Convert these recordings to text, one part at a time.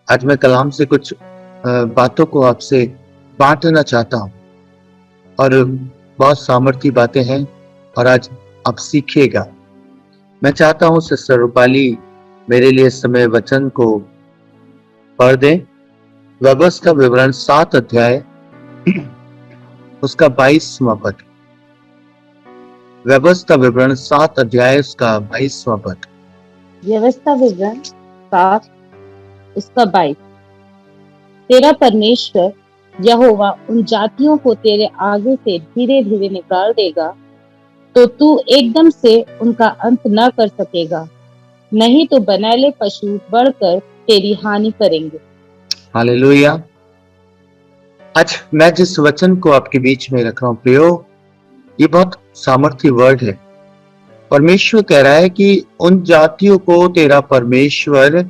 आज मैं कलाम से कुछ बातों को आपसे बांटना चाहता हूँ और बहुत सामर्थी बातें हैं और आज आप सीखिएगा। मैं चाहता हूँ सिस्टर रूपाली मेरे लिए इस समय वचन को पढ़ दें। व्यवस्था विवरण 7 अध्याय उसका 22वां पद। व्यवस्था विवरण 7 अध्याय उसका 22वां पद। व्यवस्था विवरण 7 उसका 22। तेरा परमेश्वर यहोवा उन जातियों को तेरे आगे से धीरे धीरे निकाल देगा, तो तू एकदम से उनका अंत न कर सकेगा, नहीं तो बनैले पशु बढ़कर तेरी हानि करेंगे। हालेलुया। आज मैं जिस वचन को आपके बीच में रख रहा हूं प्रियो, ये बहुत सामर्थी वर्ड है। परमेश्वर कह रहा है कि उन जातियों को तेरा परमेश्वर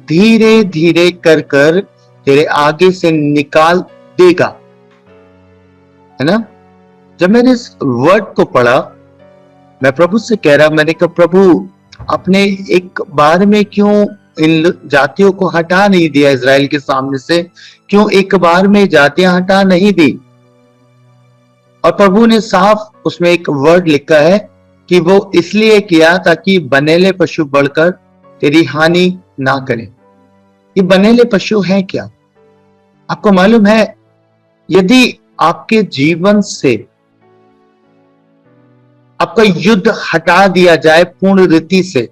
धीरे धीरे कर कर तेरे आगे से निकाल देगा, है ना। जब मैंने इस वर्ड को पढ़ा, मैं प्रभु से कह रहा, मैंने कहा प्रभु अपने एक बार में क्यों इन जातियों को हटा नहीं दिया इजराइल के सामने से, क्यों एक बार में जातियां हटा नहीं दी। और प्रभु ने साफ उसमें एक वर्ड लिखा है कि वो इसलिए किया ताकि बनेले पशु बढ़कर तेरी हानि ना करें। ये बनेले पशु हैं क्या? आपको मालूम है, यदि आपके जीवन से आपका युद्ध हटा दिया जाए पूर्ण रीति से,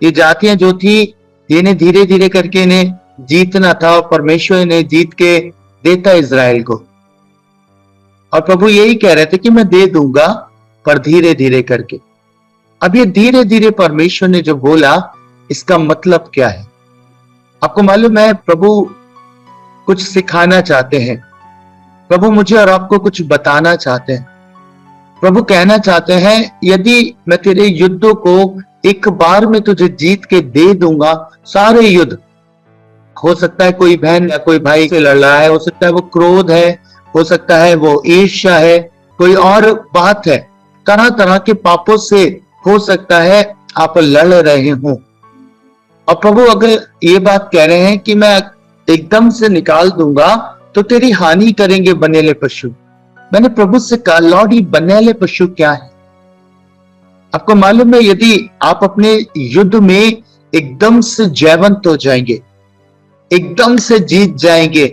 ये जातियां जो थी इन्हें धीरे धीरे करके इन्हें जीतना था और परमेश्वर इन्हें जीत के देता इजराइल को। और प्रभु यही कह रहे थे कि मैं दे दूंगा पर धीरे धीरे करके। अब ये धीरे धीरे परमेश्वर ने जो बोला, इसका मतलब क्या है? आपको मालूम है, प्रभु कुछ सिखाना चाहते हैं। प्रभु मुझे और आपको कुछ बताना चाहते हैं। प्रभु कहना चाहते हैं, यदि मैं तेरे युद्धों को एक बार में तुझे जीत के दे दूंगा, सारे युद्ध, हो सकता है कोई बहन या कोई भाई से लड़ रहा है, हो सकता है वो क्रोध है, हो सकता है वो ईर्ष्या है, कोई और बात है, तरह तरह के पापों से हो सकता है आप लड़ रहे हो। और प्रभु अगर ये बात कह रहे हैं कि मैं एकदम से निकाल दूंगा तो तेरी हानि करेंगे बनेले पशु। मैंने प्रभु से कहा, लॉर्ड ये बनेले पशु क्या है? आपको मालूम है, यदि आप अपने युद्ध में एकदम से जयवंत हो जाएंगे, एकदम से जीत जाएंगे,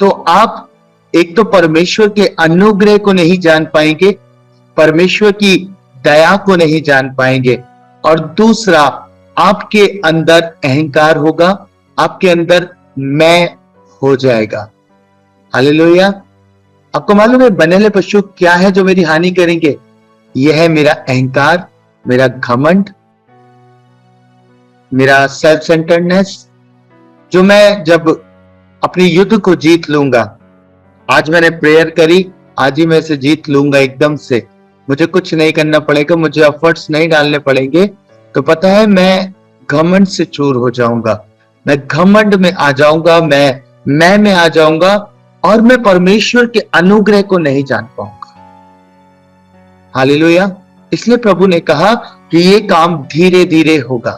तो आप एक तो परमेश्वर के अनुग्रह को नहीं जान पाएंगे, परमेश्वर की दया को नहीं जान पाएंगे, और दूसरा आपके अंदर अहंकार होगा, आपके अंदर मैं हो जाएगा। हालेलुया। आपको मालूम है बनेले पशु क्या है जो मेरी हानि करेंगे? यह है मेरा अहंकार, मेरा घमंड, मेरा सेल्फ सेंटर्डनेस। जो मैं जब अपनी युद्ध को जीत लूंगा, आज मैंने प्रेयर करी, आज ही मैं इसे जीत लूंगा एकदम से, मुझे कुछ नहीं करना पड़ेगा, मुझे एफर्ट्स नहीं डालने पड़ेंगे, तो पता है मैं घमंड से चूर हो जाऊंगा, मैं घमंड में आ जाऊंगा, मैं में आ जाऊंगा और मैं परमेश्वर के अनुग्रह को नहीं जान पाऊंगा। हालेलुया। इसलिए प्रभु ने कहा कि ये काम धीरे धीरे होगा।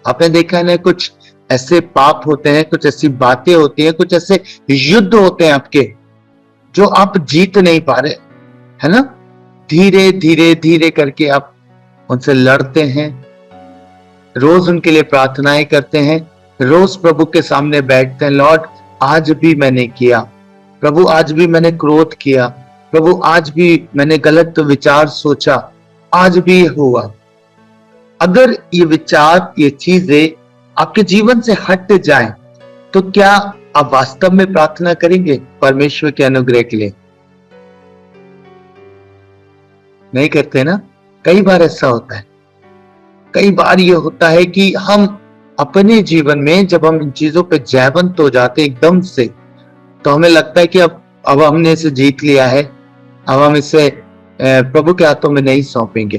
आपने देखा है ना, कुछ ऐसे पाप होते हैं, कुछ ऐसी बातें होती हैं, कुछ ऐसे युद्ध होते हैं आपके जो आप जीत नहीं पा रहे, है ना। धीरे धीरे धीरे करके आप उनसे लड़ते हैं, रोज उनके लिए प्रार्थनाएं करते हैं, रोज प्रभु के सामने बैठते हैं, लॉर्ड आज भी मैंने किया, प्रभु आज भी मैंने क्रोध किया, प्रभु आज भी मैंने गलत विचार सोचा, आज भी हुआ। अगर ये विचार, ये चीजें आपके जीवन से हट जाएं, तो क्या आप वास्तव में प्रार्थना करेंगे परमेश्वर के अनुग्रह के लिए? नहीं करते ना। कई बार ऐसा होता है, कई बार ये होता है कि हम अपने जीवन में जब हम इन चीजों पे जयवंत हो जाते हैं एकदम से, तो हमें लगता है कि अब हमने इसे जीत लिया है, अब हम इसे प्रभु के हाथों में नहीं सौंपेंगे।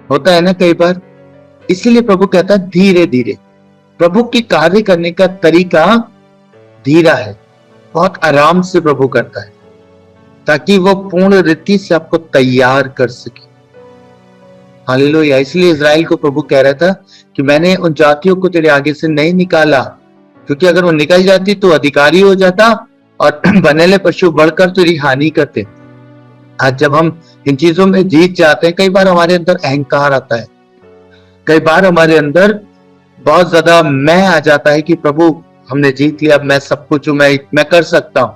होता है ना कई बार। इसीलिए प्रभु कहता है धीरे धीरे। प्रभु की कार्य करने का तरीका धीरा है, बहुत आराम से प्रभु करता है, ताकि वो पूर्ण रीति से आपको तैयार कर सके। हालेलुया। इसलिए इजराइल को प्रभु कह रहा था कि मैंने उन जातियों को तेरे आगे से नहीं निकाला क्योंकि अगर वो निकल जाती तो अधिकारी हो जाता और बनेले पशु बढ़कर तेरी हानि करते। आज जब हम इन चीजों में जीत जाते हैं, कई बार हमारे अंदर अहंकार आता है, कई बार हमारे अंदर बहुत ज्यादा मैं आ जाता है कि प्रभु हमने जीत लिया, मैं सब कुछ हूं, मैं कर सकता हूं,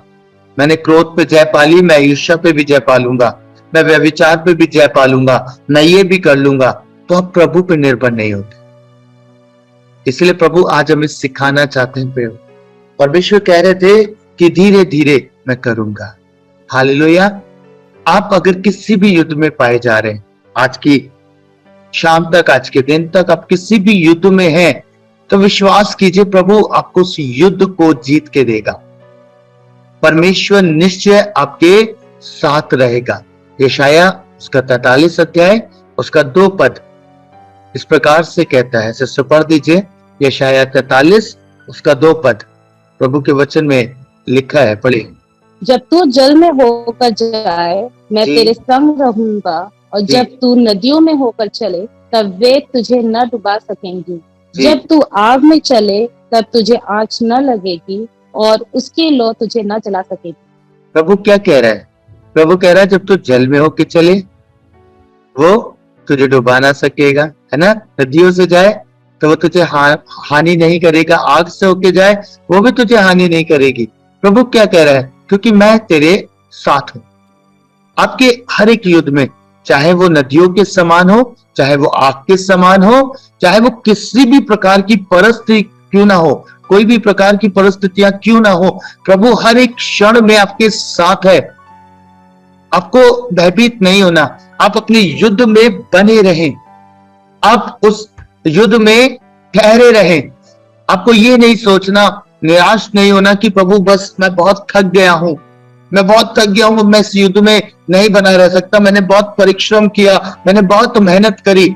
मैंने क्रोध पे जय पाली, मैं ईर्ष्या पे भी जय पालूंगा, मैं व्यभिचार पे भी जय पालूंगा, मैं ये भी कर लूंगा। तो आप प्रभु पे निर्भर नहीं होते। इसलिए प्रभु आज हमें सिखाना चाहते हैं। प्रभु परमेश्वर कह रहे थे कि धीरे धीरे मैं करूंगा। हालेलुया। आप अगर किसी भी युद्ध में पाए जा रहे हैं, आज की शाम तक, आज के दिन तक आप किसी भी युद्ध में हैं, तो विश्वास कीजिए प्रभु आपको उस युद्ध को जीत के देगा। परमेश्वर निश्चय आपके साथ रहेगा। यशाया उसका 43 अध्याय उसका 2 पद इस प्रकार से कहता है, सिस्टर पढ़ दीजिए। यशाया 43 उसका 2 पद प्रभु के वचन में लिखा है, पढ़िए। जब तू जल में होकर जाए मैं जी। तेरे संग रहूंगा, और जी। जब तू नदियों में होकर चले तब वे तुझे न डुबा सकेंगी। जी। जब तू आग में चले तब तुझे आँच न लगेगी, और उसकी लौ तुझे न जला सकेगी। प्रभु क्या कह रहा है? प्रभु कह रहा है जब तू जल में होके चले वो तुझे डुबा ना सकेगा, है ना। नदियों से जाए तो वो तुझे हानि नहीं करेगा, आग से होके जाए वो भी तुझे हानि नहीं करेगी। प्रभु क्या कह रहा है? क्योंकि मैं तेरे साथ हूं। आपके हर एक युद्ध में, चाहे वो नदियों के समान हो, चाहे वो आग के समान हो, चाहे वो किसी भी प्रकार की परिस्थिति क्यों ना हो, कोई भी प्रकार की परिस्थितियां क्यों ना हो, प्रभु हर एक क्षण में आपके साथ है। आपको भयभीत नहीं होना, आप अपने युद्ध में बने रहें, आप उस युद्ध में ठहरे रहें। आपको ये नहीं सोचना, निराश नहीं होना कि प्रभु बस मैं बहुत थक गया हूं, मैं बहुत थक गया हूं, मैं इस युद्ध में नहीं बना रह सकता, मैंने बहुत परिश्रम किया, मैंने बहुत मेहनत करी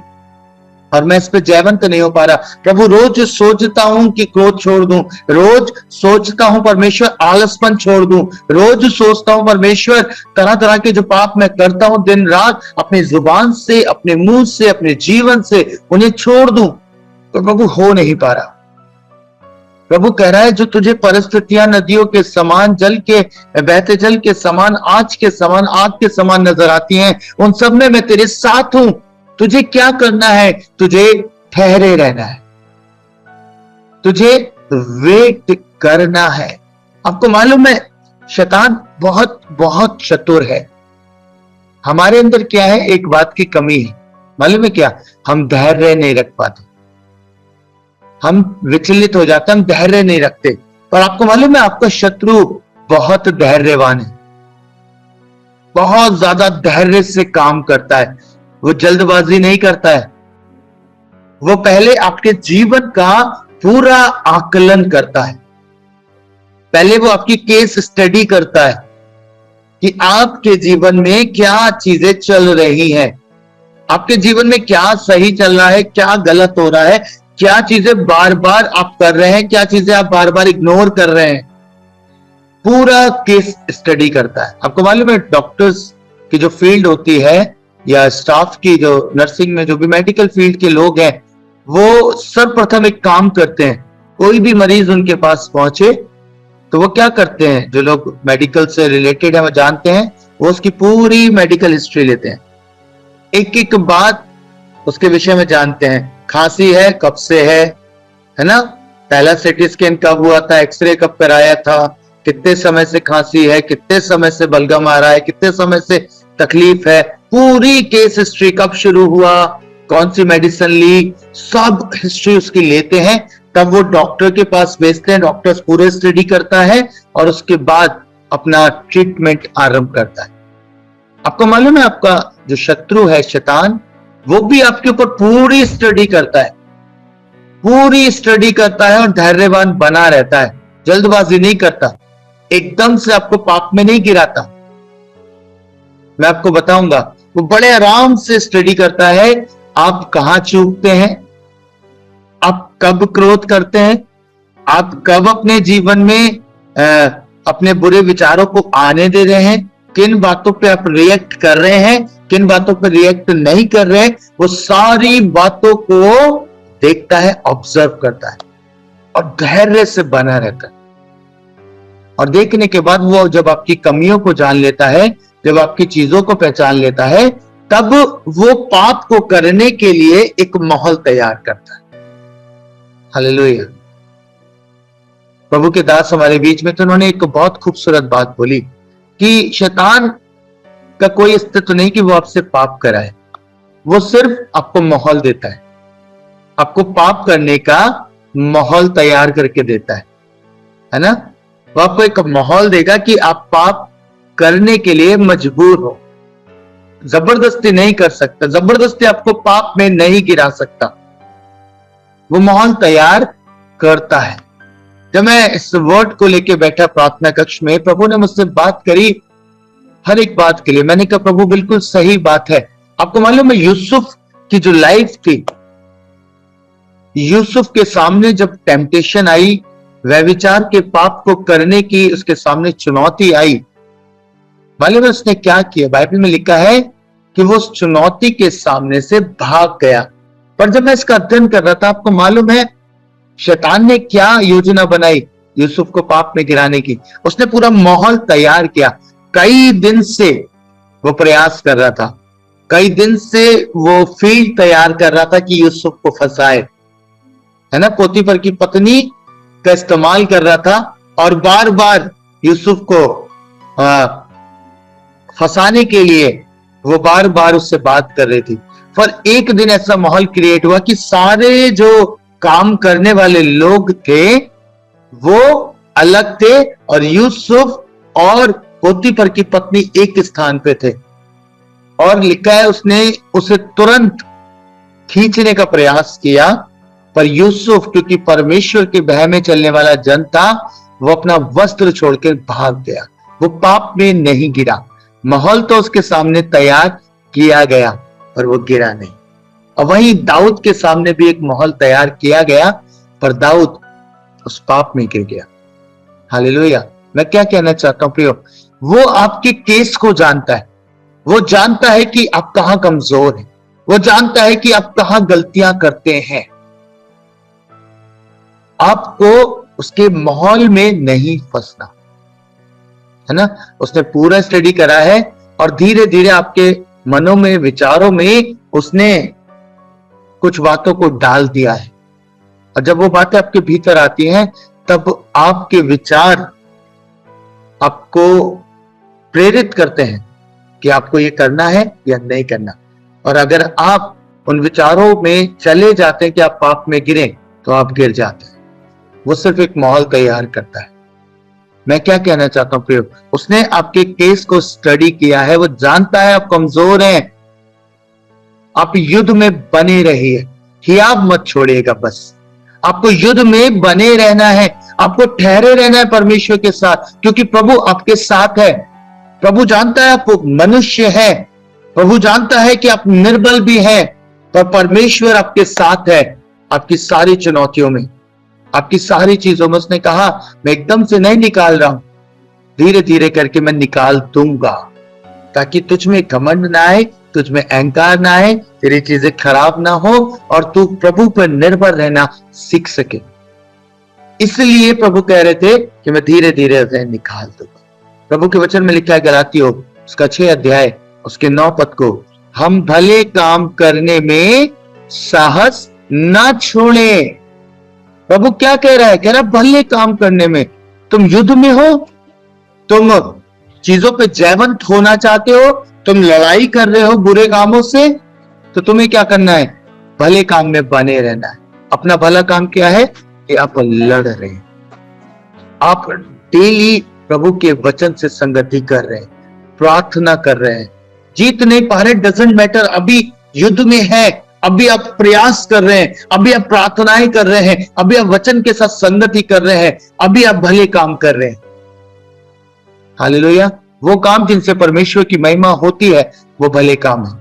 और मैं इस पे जयवंत नहीं हो पा रहा। प्रभु रोज सोचता हूं कि क्रोध छोड़ दूं, रोज सोचता हूं परमेश्वर आलसपन छोड़ दूं, रोज सोचता हूं परमेश्वर तरह तरह के जो पाप मैं करता हूं दिन रात, अपनी जुबान से, अपने मुंह से, अपने जीवन से उन्हें छोड़ दूं, तो प्रभु हो नहीं पा रहा। प्रभु कह रहा है जो तुझे परिस्थितियां नदियों के समान, जल के बहते जल के समान, आँच के समान, आग के समान नजर आती हैं, उन सब में मैं तेरे साथ हूं। तुझे क्या करना है? तुझे ठहरे रहना है, तुझे वेट करना है। आपको मालूम है शैतान बहुत बहुत चतुर है। हमारे अंदर क्या है? एक बात की कमी है, मालूम है क्या? हम धैर्य नहीं रख पाते, हम विचलित हो जाते, हम धैर्य नहीं रखते। पर आपको मालूम है आपका शत्रु बहुत धैर्यवान है, बहुत ज्यादा धैर्य से काम करता है। वो जल्दबाजी नहीं करता है, वो पहले आपके जीवन का पूरा आकलन करता है, पहले वो आपकी केस स्टडी करता है कि आपके जीवन में क्या चीजें चल रही हैं, आपके जीवन में क्या सही चल रहा है, क्या गलत हो रहा है, क्या चीजें बार बार आप कर रहे हैं, क्या चीजें आप बार बार इग्नोर कर रहे हैं। पूरा केस स्टडी करता है। आपको मालूम है डॉक्टर्स की जो फील्ड होती है या स्टाफ की, जो नर्सिंग में जो भी मेडिकल फील्ड के लोग हैं, वो सर्वप्रथम एक काम करते हैं। कोई भी मरीज उनके पास पहुंचे तो वो क्या करते हैं, जो लोग मेडिकल से रिलेटेड है वो जानते हैं, वो उसकी पूरी मेडिकल हिस्ट्री लेते हैं, एक एक बात उसके विषय में जानते हैं। खांसी है कब से है ना, पहला सीटी स्कैन कब हुआ था, एक्सरे कब कराया था, कितने समय से खांसी है, कितने समय से बलगम आ रहा है, कितने समय से तकलीफ है, पूरी केस हिस्ट्री, कब शुरू हुआ, कौन सी मेडिसिन ली, सब हिस्ट्री उसकी लेते हैं। तब वो डॉक्टर के पास भेजते हैं, डॉक्टर पूरे स्टडी करता है और उसके बाद अपना ट्रीटमेंट आरंभ करता है। आपको मालूम है आपका जो शत्रु है शैतान, वो भी आपके ऊपर पूरी स्टडी करता है, पूरी स्टडी करता है और धैर्यवान बना रहता है, जल्दबाजी नहीं करता, एकदम से आपको पाप में नहीं गिराता। मैं आपको बताऊंगा, वो बड़े आराम से स्टडी करता है, आप कहां चूकते हैं, आप कब क्रोध करते हैं, आप कब अपने जीवन में अपने बुरे विचारों को आने दे रहे हैं, किन बातों पे आप रिएक्ट कर रहे हैं, किन बातों पे रिएक्ट नहीं कर रहे हैं, वो सारी बातों को देखता है, ऑब्जर्व करता है। और धैर्य से बना रहता है। और देखने के बाद वो जब आपकी कमियों को जान लेता है, जब आपकी चीजों को पहचान लेता है, तब वो पाप को करने के लिए एक माहौल तैयार करता है। हालेलुया। प्रभु के दास हमारे बीच में, तो उन्होंने एक बहुत खूबसूरत बात बोली कि शैतान का कोई अस्तित्व नहीं कि वो आपसे पाप कराए, वो सिर्फ आपको माहौल देता है, आपको पाप करने का माहौल तैयार करके देता है ना। वो आपको एक माहौल देगा कि आप पाप करने के लिए मजबूर हो। जबरदस्ती नहीं कर सकता, जबरदस्ती आपको पाप में नहीं गिरा सकता, वो माहौल तैयार करता है। जब मैं इस वर्ड को लेके बैठा प्रार्थना कक्ष में, प्रभु ने मुझसे बात करी हर एक बात के लिए। मैंने कहा प्रभु बिल्कुल सही बात है। आपको मालूम है यूसुफ की जो लाइफ थी, यूसुफ के सामने जब टेम्पटेशन आई, व्यभिचार के पाप को करने की उसके सामने चुनौती आई, मालूम है उसने क्या किया? बाइबल में लिखा है कि वो उस चुनौती के सामने से भाग गया। पर जब मैं इसका अध्ययन कर रहा था, आपको मालूम है शैतान ने क्या योजना बनाई यूसुफ को पाप में गिराने की? उसने पूरा माहौल तैयार किया। कई दिन से वो प्रयास कर रहा था, कई दिन से वो फील्ड तैयार कर रहा था कि यूसुफ को फंसाए, है ना। पोतीफर की पत्नी का इस्तेमाल कर रहा था और बार बार यूसुफ को फंसाने के लिए वो बार बार उससे बात कर रही थी। पर एक दिन ऐसा माहौल क्रिएट हुआ कि सारे जो काम करने वाले लोग थे वो अलग थे और यूसुफ और पोतीफर की पत्नी एक स्थान पे थे। और लिखा है उसने उसे तुरंत खींचने का प्रयास किया, पर यूसुफ क्योंकि परमेश्वर के भय में चलने वाला जन था, वो अपना वस्त्र छोड़कर भाग गया। वो पाप में नहीं गिरा। माहौल तो उसके सामने तैयार किया गया पर वो गिरा नहीं। और वहीं दाऊद के सामने भी एक माहौल तैयार किया गया, पर दाऊद उस पाप में गिर गया। हालेलुया। मैं क्या कहना चाहता हूं प्रियो, वो आपके केस को जानता है, वो जानता है कि आप कहां कमजोर हैं, वो जानता है कि आप कहां गलतियां करते हैं। आपको उसके माहौल में नहीं फंसना, है ना। उसने पूरा स्टडी करा है और धीरे धीरे आपके मनों में, विचारों में उसने कुछ बातों को डाल दिया है। और जब वो बातें आपके भीतर आती हैं, तब आपके विचार आपको प्रेरित करते हैं कि आपको ये करना है या नहीं करना। और अगर आप उन विचारों में चले जाते हैं कि आप पाप में गिरे, तो आप गिर जाते हैं। वो सिर्फ एक माहौल तैयार करता है। मैं क्या कहना चाहता हूं प्रियो, उसने आपके केस को स्टडी किया है, वो जानता है आप कमजोर हैं। आप युद्ध में बने रहिए, हियाब मत छोड़िएगा। बस आपको युद्ध में बने रहना है, आपको ठहरे रहना है परमेश्वर के साथ, क्योंकि प्रभु आपके साथ है। प्रभु जानता है आप मनुष्य है, प्रभु जानता है कि आप निर्बल भी हैं, पर परमेश्वर आपके साथ है। आपकी सारी चुनौतियों में, आपकी सारी चीजों में उसने कहा मैं एकदम से नहीं निकाल रहा हूं, धीरे धीरे करके मैं निकाल दूंगा, ताकि तुझ में घमंड ना आए, तुझ में अहंकार ना आए, तेरी चीजें खराब ना हो और तू प्रभु पर निर्भर रहना सीख सके। इसलिए प्रभु कह रहे थे कि मैं धीरे धीरे उसे निकाल दूंगा। प्रभु के वचन में लिखा है गलातियों उसका 6 अध्याय उसके 9 पद को, हम भले काम करने में साहस ना छोड़े। प्रभु क्या कह रहा है? कह रहा भले काम करने में। तुम युद्ध में हो, तुम चीजों पे जयवंत होना चाहते हो, तुम लड़ाई कर रहे हो बुरे कामों से, तो तुम्हें क्या करना है? भले काम में बने रहना है। अपना भला काम क्या है? कि आप लड़ रहे हैं, आप डेली प्रभु के वचन से संगति कर रहे हैं, प्रार्थना कर रहे हैं। जीत नहीं पा रहे, डजंट मैटर, अभी युद्ध में है, अभी आप प्रयास कर रहे हैं, अभी आप प्रार्थनाएं कर रहे हैं, अभी आप वचन के साथ संगति कर रहे हैं, अभी आप भले काम कर रहे हैं। हालेलुया। वो काम जिनसे परमेश्वर की महिमा होती है, वो भले काम है।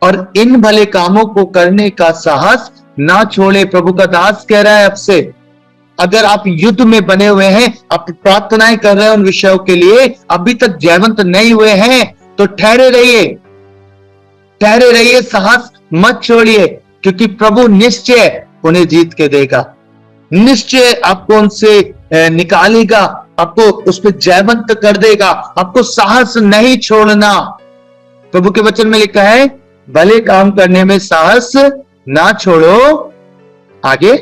और इन भले कामों को करने का साहस ना छोड़े। प्रभु का दास कह रहा है आपसे, अगर आप युद्ध में बने हुए हैं, आप प्रार्थनाएं कर रहे हैं उन विषयों के लिए, अभी तक जयवंत नहीं हुए हैं, तो ठहरे रहिए, ठहरे रहिए, साहस मत छोड़िए, क्योंकि प्रभु निश्चय उन्हें जीत के देगा। निश्चय आपको उनसे निकालेगा, आपको उस पर जयवंत कर देगा, आपको साहस नहीं छोड़ना। प्रभु के वचन में लिखा है भले काम करने में साहस ना छोड़ो। आगे,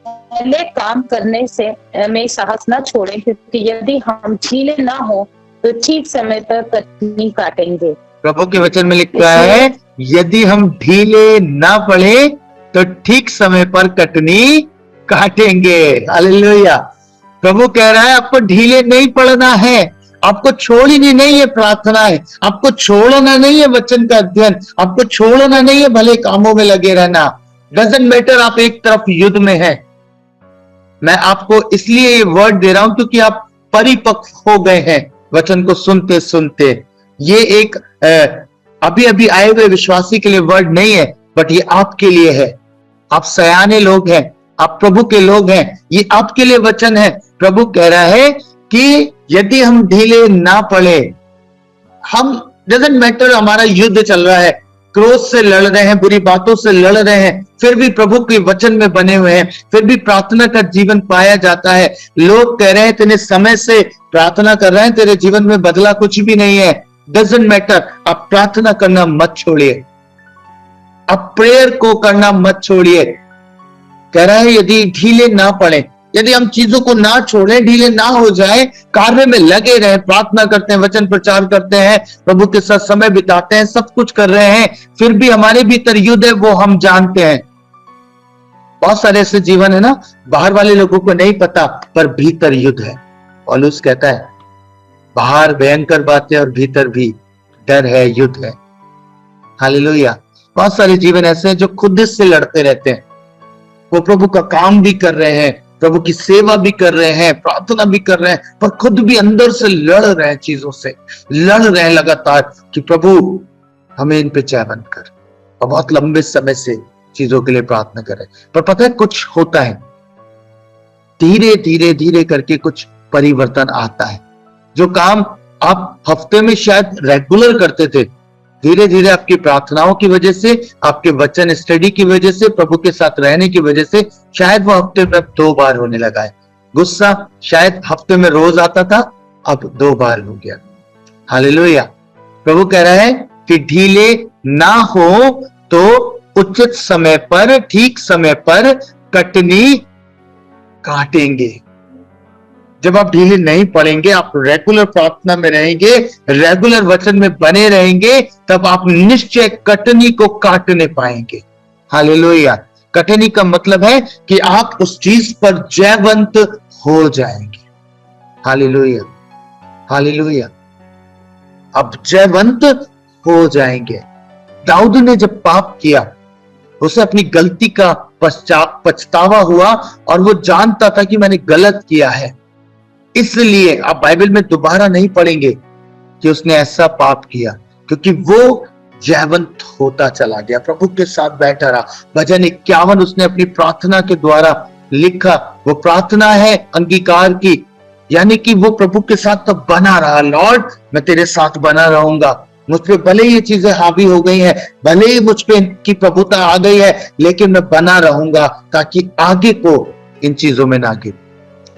पहले काम करने से में साहस ना छोड़ें, क्योंकि यदि हम ढीले ना हो तो ठीक समय पर कटनी काटेंगे। प्रभु के वचन में लिखा है यदि हम ढीले ना पड़े तो ठीक समय पर कटनी काटेंगे। हालेलुया। प्रभु कह रहा है आपको ढीले नहीं पड़ना है, आपको छोड़नी नहीं है प्रार्थना है, आपको छोड़ना नहीं है वचन का अध्ययन, आपको छोड़ना नहीं है भले कामों में लगे रहना। डजंट मैटर आप एक तरफ युद्ध में है। मैं आपको इसलिए ये वर्ड दे रहा हूं क्योंकि आप परिपक्व हो गए हैं वचन को सुनते सुनते। ये एक अभी अभी आए हुए विश्वासी के लिए वर्ड नहीं है, बट ये आपके लिए है। आप सयाने लोग हैं, आप प्रभु के लोग हैं, ये आपके लिए वचन है। प्रभु कह रहा है कि यदि हम ढीले ना पड़े, हम डजंट मैटर हमारा युद्ध चल रहा है, क्रोध से लड़ रहे हैं, बुरी बातों से लड़ रहे हैं, फिर भी प्रभु के वचन में बने हुए हैं, फिर भी प्रार्थना का जीवन पाया जाता है। लोग कह रहे हैं तेरे समय से प्रार्थना कर रहे हैं, तेरे जीवन में बदला कुछ भी नहीं है। डजंट मैटर, आप प्रार्थना करना मत छोड़िए, आप प्रेयर को करना मत छोड़िए। कह रहा है यदि ढीले ना पड़े, यदि हम चीजों को ना छोड़ें, ढीले ना हो जाए, कार्य में लगे रहे, प्रार्थना करते हैं, वचन प्रचार करते हैं, प्रभु के साथ समय बिताते हैं, सब कुछ कर रहे हैं, फिर भी हमारे भीतर युद्ध है, वो हम जानते हैं। बहुत सारे ऐसे जीवन है ना, बाहर वाले लोगों को नहीं पता, पर भीतर युद्ध है। पौलुस कहता है बाहर भयंकर बातें और भीतर भी डर है, युद्ध है। हालेलुया। बहुत सारे जीवन ऐसे हैं जो खुद से लड़ते रहते हैं, वो प्रभु का काम भी कर रहे हैं, प्रभु की सेवा भी कर रहे हैं, प्रार्थना भी कर रहे हैं, पर खुद भी अंदर से लड़ रहे हैं, चीजों से लड़ रहे हैं लगातार कि प्रभु हमें इन पे जयवंत कर। और बहुत लंबे समय से चीजों के लिए प्रार्थना कर रहे हैं, पर पता है कुछ होता है, धीरे धीरे धीरे करके कुछ परिवर्तन आता है। जो काम आप हफ्ते में शायद रेगुलर करते थे, धीरे धीरे आपकी प्रार्थनाओं की वजह से, आपके वचन स्टडी की वजह से, प्रभु के साथ रहने की वजह से शायद वो हफ्ते में 2 बार होने लगा है। गुस्सा शायद हफ्ते में रोज आता था, अब 2 बार हो गया। हालेलुया। प्रभु कह रहा है कि ढीले ना हो तो उचित समय पर, ठीक समय पर कटनी काटेंगे। जब आप ढीले नहीं पड़ेंगे, आप रेगुलर प्रार्थना में रहेंगे, रेगुलर वचन में बने रहेंगे, तब आप निश्चय कटनी को काटने पाएंगे। हालेलुया। कटनी का मतलब है कि आप उस चीज पर जयवंत हो जाएंगे। Hallelujah, hallelujah. अब जयवंत हो जाएंगे। दाऊद ने जब पाप किया, उसे अपनी गलती का पछतावा हुआ और वो जानता था कि मैंने गलत किया है। इसलिए आप बाइबल में दोबारा नहीं पढ़ेंगे कि उसने ऐसा पाप किया, क्योंकि वो जयवंत होता चला गया, प्रभु के साथ बैठा रहा। भजन 51 उसने अपनी प्रार्थना के द्वारा लिखा। वो प्रार्थना है अंगीकार की, यानी कि वो प्रभु के साथ तो बना रहा। लॉर्ड मैं तेरे साथ बना रहूंगा, मुझ पे भले ये चीजें हावी हो गई हैं, भले ही मुझ पे इनकी प्रभुता आ गई है, लेकिन मैं बना रहूंगा ताकि आगे को इन चीजों में ना गिर।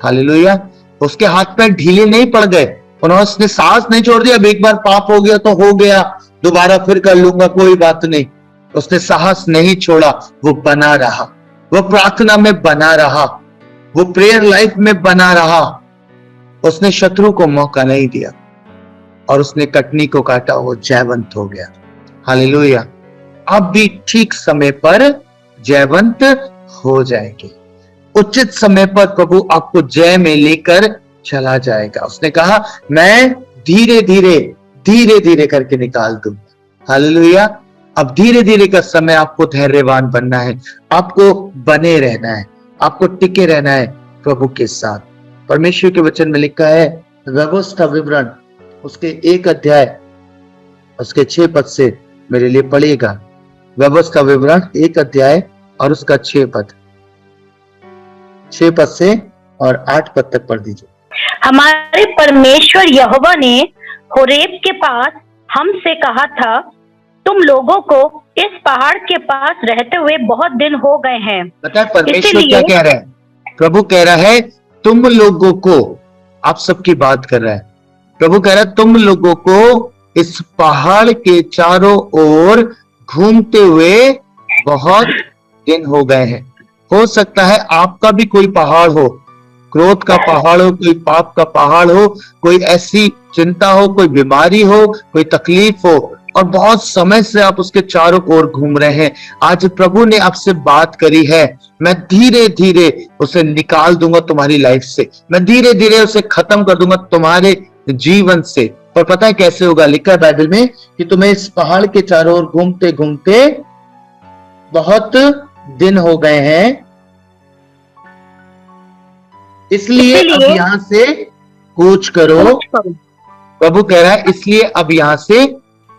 हालेलुया। उसके हाथ पैर ढीले नहीं पड़ गए, उन्होंने सांस नहीं छोड़ दिया। अब एक बार पाप हो गया तो हो गया, दोबारा फिर कर लूंगा, कोई बात नहीं। उसने साहस नहीं छोड़ा, वो बना रहा, वो प्रार्थना में बना रहा, वो प्रेयर लाइफ में बना रहा। उसने शत्रु को मौका नहीं दिया और उसने कटनी को काटा, वो जयवंत हो गया। हालेलुया। अब भी ठीक समय पर जयवंत हो जाएंगे। उचित समय पर प्रभु आपको जय में लेकर चला जाएगा। उसने कहा मैं धीरे धीरे धीरे धीरे करके निकाल दूंगा। हालेलुया। अब धीरे धीरे का समय आपको धैर्यवान बनना है, आपको बने रहना है, आपको टिके रहना है प्रभु के साथ। परमेश्वर के वचन में लिखा है व्यवस्था विवरण उसके 1 अध्याय उसके 6 पद से मेरे लिए पढ़िएगा। व्यवस्था विवरण 1 अध्याय और उसका 6 पद से और 8 पद तक पढ़ दीजिए। हमारे परमेश्वर यहोवा ने होरेब के पास हमसे कहा था, तुम लोगों को इस पहाड़ के पास रहते हुए बहुत दिन हो गए हैं। पता है परमेश्वर इसीलिए- क्या कह रहा है? प्रभु कह रहा है तुम लोगों को, आप सबकी बात कर रहा है। प्रभु कह रहा है तुम लोगों को इस पहाड़ के चारों ओर घूमते हुए बहुत दिन हो गए हैं। हो सकता है आपका भी कोई पहाड़ हो, क्रोध का पहाड़ हो, कोई पाप का पहाड़ हो, कोई ऐसी चिंता हो, कोई बीमारी हो, कोई तकलीफ हो, और बहुत समय से आप उसके चारों ओर घूम रहे हैं। आज प्रभु ने आपसे बात करी है, मैं धीरे धीरे उसे निकाल दूंगा तुम्हारी लाइफ से, मैं धीरे धीरे उसे खत्म कर दूंगा तुम्हारे जीवन से। और पता है कैसे होगा? लिखा है बाइबल में कि तुम्हें इस पहाड़ के चारों ओर घूमते घूमते बहुत दिन हो गए हैं, इसलिए अब यहां से कूच करो। प्रभु कह रहा है इसलिए अब यहां से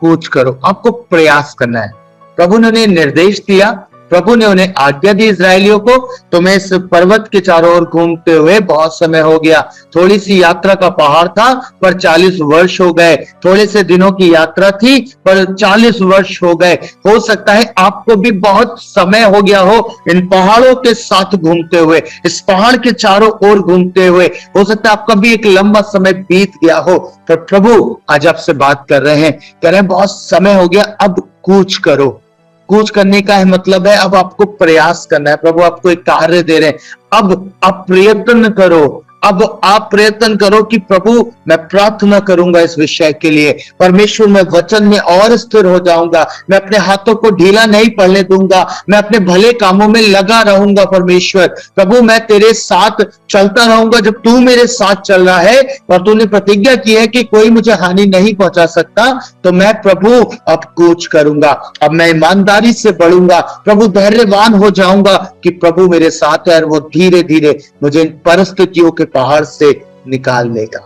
कूच करो। आपको प्रयास करना है। प्रभु ने उन्हें निर्देश दिया, प्रभु ने उन्हें आज्ञा दी इस्राएलियों को, तुम्हें इस पर्वत के चारों ओर घूमते हुए बहुत समय हो गया। थोड़ी सी यात्रा का पहाड़ था पर 40 वर्ष हो गए, थोड़े से दिनों की यात्रा थी पर 40 वर्ष हो गए। हो सकता है आपको भी बहुत समय हो गया हो इन पहाड़ों के साथ घूमते हुए, इस पहाड़ के चारों ओर घूमते हुए। हो सकता है आपका भी एक लंबा समय बीत गया हो, पर प्रभु आज आपसे बात कर रहे हैं, कह रहे हैं बहुत समय हो गया, अब कूच करो। कूच करने का है मतलब है अब आपको प्रयास करना है। प्रभु आपको एक कार्य दे रहे हैं, अब आप प्रयत्न करो। अब आप प्रयत्न करो कि प्रभु मैं प्रार्थना करूंगा इस विषय के लिए, परमेश्वर मैं वचन में और स्थिर हो जाऊंगा, मैं अपने हाथों को ढीला नहीं पड़ने दूंगा, मैं अपने भले कामों में लगा रहूंगा। परमेश्वर प्रभु मैं तेरे साथ चलता रहूंगा, जब तू मेरे साथ चल रहा है और तूने प्रतिज्ञा की है कि कोई मुझे हानि नहीं पहुंचा सकता, तो मैं प्रभु अब कूच करूंगा, अब मैं ईमानदारी से बढ़ूंगा। प्रभु धैर्यवान हो जाऊंगा कि प्रभु मेरे साथ है और वो धीरे धीरे मुझे इन परिस्थितियों के पहाड़ से निकाल लेगा।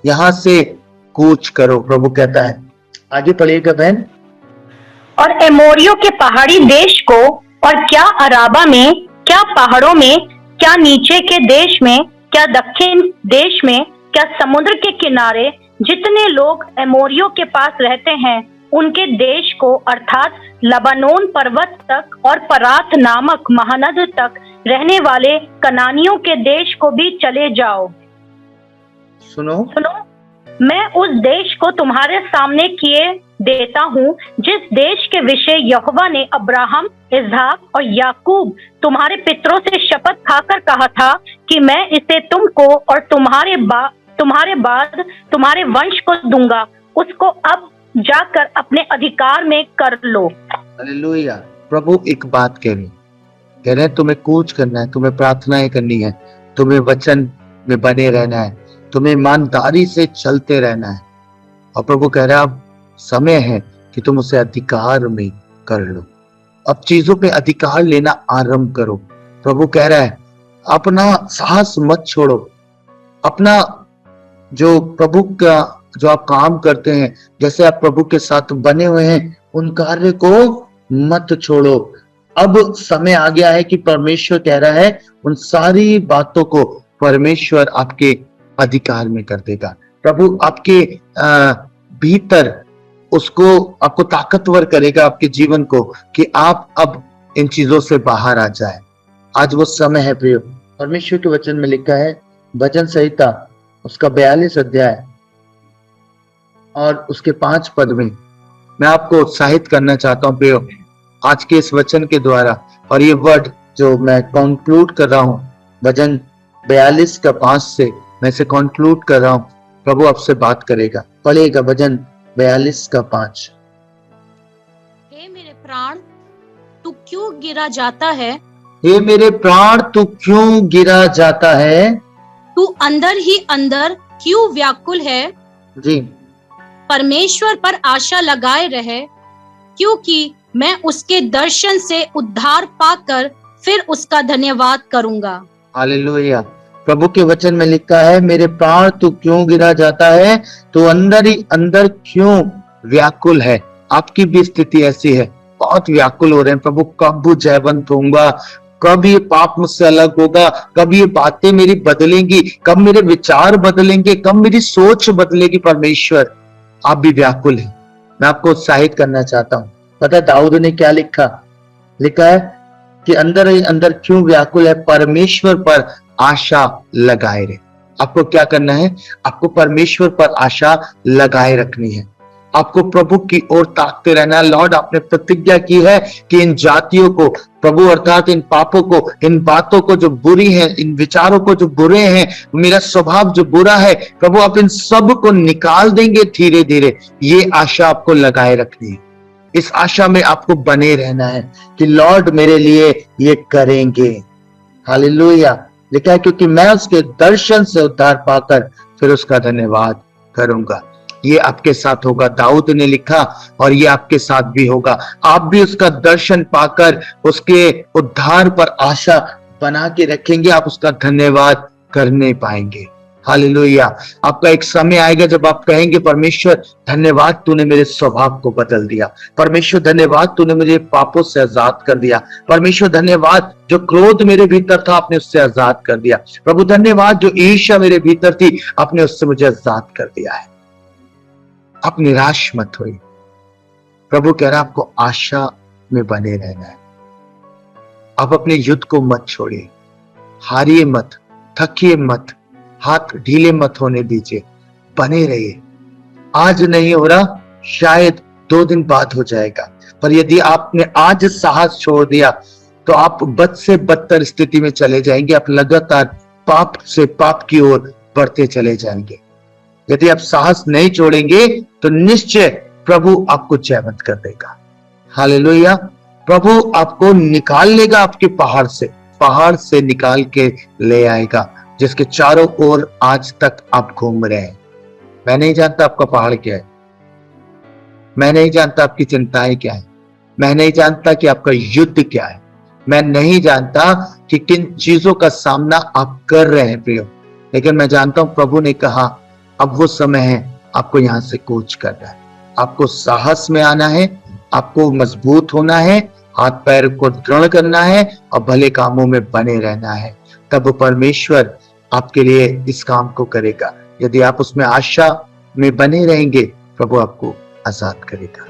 यहां से कूच करो, प्रभु कहता है। आगे पढ़िएगा बहन। और एमोरियों के पहाड़ी देश को, और क्या अराबा में, क्या पहाड़ों में, क्या नीचे के देश में, क्या दक्षिण देश में, क्या समुद्र के किनारे जितने लोग एमोरियों के पास रहते हैं उनके देश को, अर्थात लबानोन पर्वत तक और परात नामक महानद तक रहने वाले कनानियों के देश को भी चले जाओ। सुनो, मैं उस देश को तुम्हारे सामने किए देता हूँ जिस देश के विषय यहोवा ने अब्राहम, इसहाक और याकूब तुम्हारे पितरों से शपथ खाकर कहा था कि मैं इसे तुमको और तुम्हारे बाद तुम्हारे वंश को दूंगा, उसको अब जाकर अपने अधिकार में कर लो। हालेलुया। प्रभु एक बात कह रहे हैं तुम्हें कूच करना है, तुम्हें प्रार्थनाएं करनी है, तुम्हें वचन में बने रहना है, तुम्हें ईमानदारी से चलते रहना है। और प्रभु कह रहा है अब समय है कि तुम उसे अधिकार में कर लो, अब चीजों पे अधिकार लेना आरंभ करो। प्रभु कह रहा है अपना साहस मत छोड़ो, अपना जो प्रभु का जो आप काम करते हैं, जैसे आप प्रभु के साथ बने हुए हैं, उन कार्य को मत छोड़ो। अब समय आ गया है कि परमेश्वर कह रहा है उन सारी बातों को परमेश्वर आपके अधिकार में कर देगा। प्रभु आपके भीतर उसको आपको ताकतवर करेगा, आपके जीवन को, कि आप अब इन चीजों से बाहर आ जाए। आज वो समय है प्रियो। परमेश्वर के वचन में लिखा है, भजन संहिता उसका 42 अध्याय और उसके 5 पद में मैं आपको उत्साहित करना चाहता हूं प्रियो, आज के इस वचन के द्वारा। और ये वर्ड जो मैं कंक्लूड कर रहा हूं, भजन 42 का 5 से मैं इसे कंक्लूड कर रहा हूं। प्रभु आपसे बात करेगा। पढ़ेगा भजन 42 का 5। हे मेरे प्राण, तू क्यों गिरा जाता है? हे मेरे प्राण, तू क्यों गिरा जाता है? तू अंदर ही अंदर क्यों व्याकुल है? जी। परमेश्वर पर आशा लगाए रहे, क्योंकि मैं उसके दर्शन से उद्धार पाकर फिर उसका धन्यवाद करूंगा। हालेलुया। प्रभु के वचन में लिखा है, मेरे प्राण तू क्यों गिरा जाता है? तू अंदर ही अंदर क्यों व्याकुल है? आपकी भी स्थिति ऐसी है, बहुत व्याकुल हो रहे हैं। प्रभु कब जयवंत होऊंगा, कब ये पाप मुझसे अलग होगा, कब ये बातें मेरी बदलेंगी, कब मेरे विचार बदलेंगे, कब मेरी सोच बदलेगी। परमेश्वर आप भी व्याकुल हैं। मैं आपको उत्साहित करना चाहता हूँ, पता है दाऊद ने क्या लिखा है कि अंदर ही अंदर क्यों व्याकुल है, परमेश्वर पर आशा लगाए रहे। आपको क्या करना है? आपको परमेश्वर पर आशा लगाए रखनी है। आपको प्रभु की ओर ताकते रहना है। लॉर्ड, आपने प्रतिज्ञा की है कि इन जातियों को, प्रभु अर्थात इन पापों को, इन बातों को जो बुरी है, इन विचारों को जो बुरे हैं, मेरा स्वभाव जो बुरा है, प्रभु आप इन सब को निकाल देंगे धीरे धीरे। ये आशा आपको लगाए रखनी है। इस आशा में आपको बने रहना है कि लॉर्ड मेरे लिए ये करेंगे। हालेलुया। लिखा है क्योंकि मैं उसके दर्शन से उद्धार पाकर फिर उसका धन्यवाद करूंगा। ये आपके साथ होगा। दाऊद ने लिखा और ये आपके साथ भी होगा। आप भी उसका दर्शन पाकर उसके उद्धार पर आशा बना के रखेंगे, आप उसका धन्यवाद करने पाएंगे। हालेलुया। आपका एक समय आएगा जब आप कहेंगे, परमेश्वर धन्यवाद, तूने मेरे स्वभाव को बदल दिया। परमेश्वर धन्यवाद, तूने मुझे पापों से आजाद कर दिया। परमेश्वर धन्यवाद, जो क्रोध मेरे भीतर था आपने उससे आजाद कर दिया। प्रभु धन्यवाद, जो ईर्ष्या मेरे भीतर थी आपने उससे मुझे आजाद कर दिया है। आप निराश मत होइए। प्रभु कह रहा है आपको आशा में बने रहना है। आप अपने युद्ध को मत छोड़िए, हारिए मत, थकिए मत, हाथ ढीले मत होने दीजिए, बने रहिए। आज नहीं हो रहा, शायद 2 दिन बाद हो जाएगा, पर यदि आपने आज साहस छोड़ दिया तो आप बद से बदतर स्थिति में चले जाएंगे। आप लगातार पाप से पाप की ओर बढ़ते चले जाएंगे। यदि आप साहस नहीं छोड़ेंगे तो निश्चय प्रभु आपको जयवंत कर देगा। हालेलुया। प्रभु आपको निकाल लेगा आपके पहाड़ से निकाल के ले आएगा, जिसके चारों ओर आज तक आप घूम रहे हैं। मैं नहीं जानता आपका पहाड़ क्या है, मैं नहीं जानता आपकी चिंताएं क्या है, मैं नहीं जानता कि आपका युद्ध क्या है, मैं नहीं जानता कि किन चीजों का सामना आप कर रहे हैं प्रियो, लेकिन मैं जानता हूं प्रभु ने कहा अब वो समय है आपको यहां से कूच करना है। आपको साहस में आना है, आपको मजबूत होना है, हाथ पैर को दृढ़ करना है और भले कामों में बने रहना है। तब परमेश्वर आपके लिए इस काम को करेगा। यदि आप उसमें आशा में बने रहेंगे, प्रभु आपको आजाद करेगा।